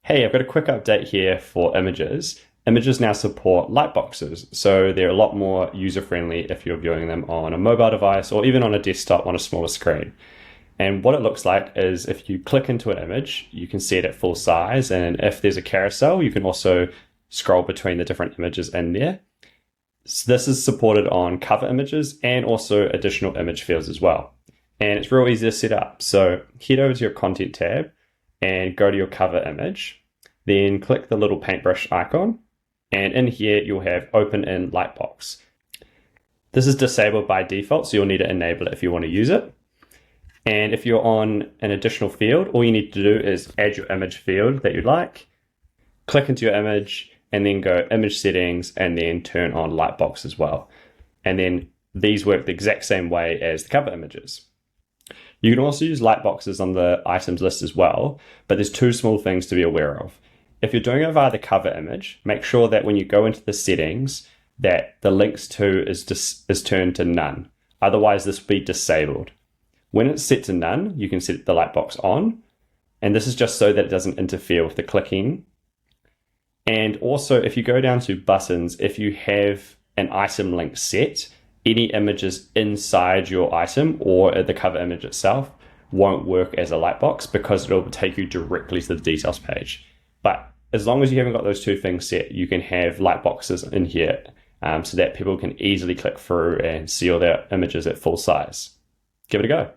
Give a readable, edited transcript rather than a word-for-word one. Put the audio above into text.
Hey, I've got a quick update here for images. Images now support lightboxes, so they're a lot more user-friendly if you're viewing them on a mobile device or even on a desktop on a smaller screen. And what it looks like is if you click into an image, you can see it at full size, and if there's a carousel, you can also scroll between the different images in there. So this is supported on cover images and also additional image fields as well. And it's real easy to set up. So head over to your content tab and go to your cover image. Then click the little paintbrush icon. And in here, you'll have Open in Lightbox. This is disabled by default, so you'll need to enable it if you want to use it. And if you're on an additional field, all you need to do is add your image field that you'd like, click into your image, and then go Image Settings, and then turn on Lightbox as well. And then these work the exact same way as the cover images. You can also use lightboxes on the items list as well, but there's two small things to be aware of. If you're doing it via the cover image, make sure that when you go into the settings, that the links to is turned to none. Otherwise, this will be disabled. When it's set to none, you can set the lightbox on, and this is just so that it doesn't interfere with the clicking. And also, if you go down to buttons, if you have an item link set, any images inside your item or the cover image itself won't work as a lightbox because it'll take you directly to the details page. But as long as you haven't got those two things set, you can have lightboxes in here so that people can easily click through and see all their images at full size. Give it a go.